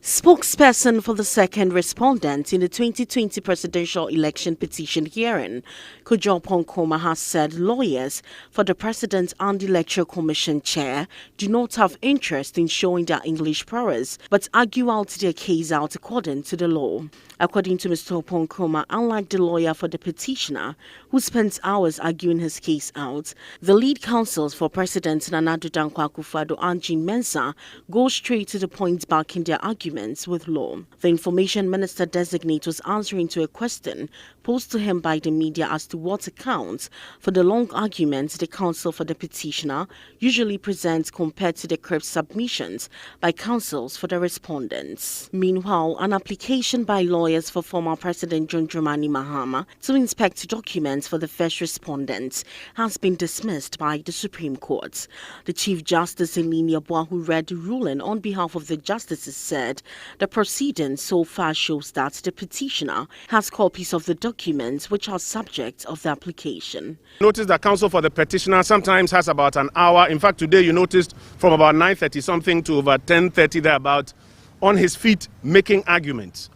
Spokesperson for the second respondent in the 2020 presidential election petition hearing, Agyapong has said lawyers for the President and Electoral Commission chair do not have interest in showing their English prowess, but argue out their case out according to the law. According to Mr. Agyapong, unlike the lawyer for the petitioner, who spent hours arguing his case out, the lead counsels for President Nana Akufo-addo and Jean Mensah go straight to the point backing their arguments with law. The information minister designate was answering to a question posed to him by the media as to what accounts for the long arguments the counsel for the petitioner usually presents compared to the crypt submissions by counsels for the respondents. Meanwhile, an application by lawyers for former President John Dramani Mahama to inspect documents for the first respondents has been dismissed by the Supreme Court. The Chief Justice Eleni Abua, who read the ruling on behalf of the justices, said the proceedings so far shows that the petitioner has copies of the documents which are subject of the application. Notice that counsel for the petitioner sometimes has about an hour. In fact, today you noticed from about 9:30 something to about 10:30 thereabout on his feet making arguments.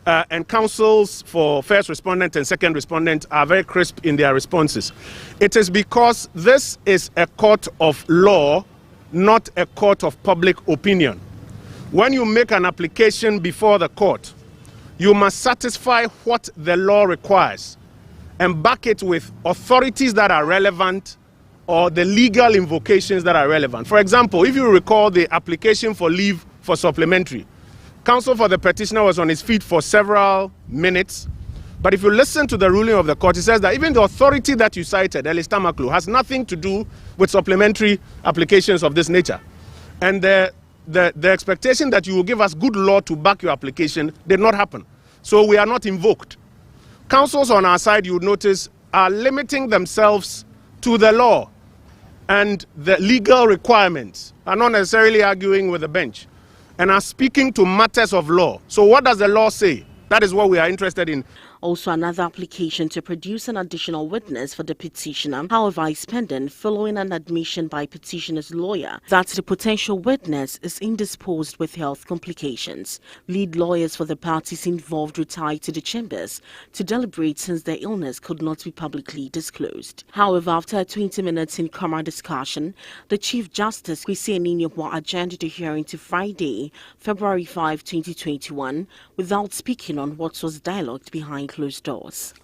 And counsels for first respondent and second respondent are very crisp in their responses. It is because this is a court of law, not a court of public opinion. When you make an application before the court, you must satisfy what the law requires and back it with authorities that are relevant or the legal invocations that are relevant. For example, if you recall the application for leave for supplementary, counsel for the petitioner was on his feet for several minutes. But if you listen to the ruling of the court, it says that even the authority that you cited, Elis Tamaklu, has nothing to do with supplementary applications of this nature. And the expectation that you will give us good law to back your application did not happen. So we are not invoked. Counsels on our side, you would notice, are limiting themselves to the law and the legal requirements, are not necessarily arguing with the bench, and are speaking to matters of law. So what does the law say? That is what we are interested in. Also, another application to produce an additional witness for the petitioner, however, is pending following an admission by petitioner's lawyer that the potential witness is indisposed with health complications. Lead lawyers for the parties involved retired to the chambers to deliberate since their illness could not be publicly disclosed. However, after a 20 minutes in-camera discussion, the Chief Justice Kencity Media adjourned the hearing to Friday, February 5, 2021, without speaking on what was dialogued behind closed doors.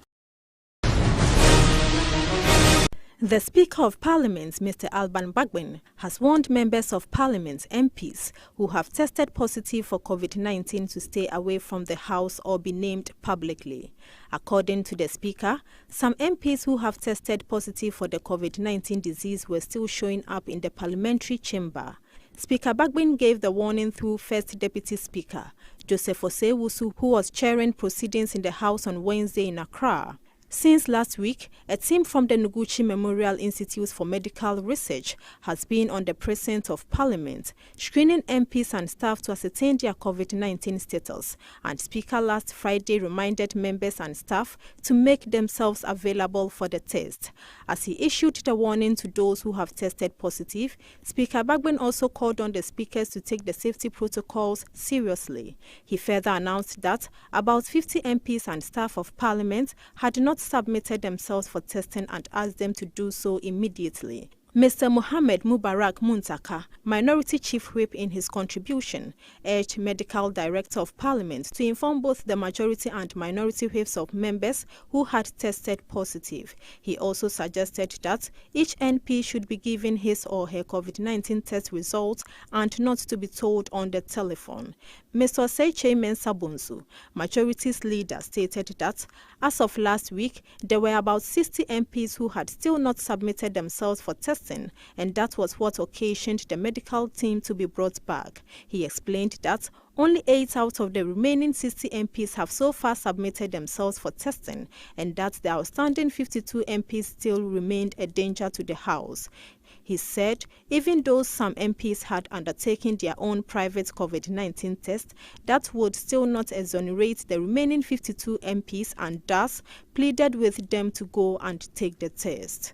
The Speaker of Parliament, Mr. Alban Bagbin, has warned members of Parliament MPs who have tested positive for COVID-19 to stay away from the House or be named publicly. According to the Speaker, some MPs who have tested positive for the COVID-19 disease were still showing up in the parliamentary chamber. Speaker Bagbin gave the warning through First Deputy Speaker Joseph Osei-Wusu, who was chairing proceedings in the House on Wednesday in Accra. Since last week, a team from the Noguchi Memorial Institute for Medical Research has been on the precinct of Parliament, screening MPs and staff to ascertain their COVID-19 status, and Speaker last Friday reminded members and staff to make themselves available for the test. As he issued the warning to those who have tested positive, Speaker Bagbin also called on the speakers to take the safety protocols seriously. He further announced that about 50 MPs and staff of Parliament had not submitted themselves for testing and asked them to do so immediately. Mr. Mohammed Mubarak Muntaka, Minority Chief Whip in his contribution, urged Medical Director of Parliament to inform both the majority and minority whips of members who had tested positive. He also suggested that each NP should be given his or her COVID-19 test results and not to be told on the telephone. Mr. Osei Mensah, Majority's leader, stated that as of last week, there were about 60 MPs who had still not submitted themselves for testing, and that was what occasioned the medical team to be brought back. He explained that only 8 out of the remaining 60 MPs have so far submitted themselves for testing, and that the outstanding 52 MPs still remained a danger to the House. He said even though some MPs had undertaken their own private COVID-19 test, that would still not exonerate the remaining 52 MPs, and thus pleaded with them to go and take the test.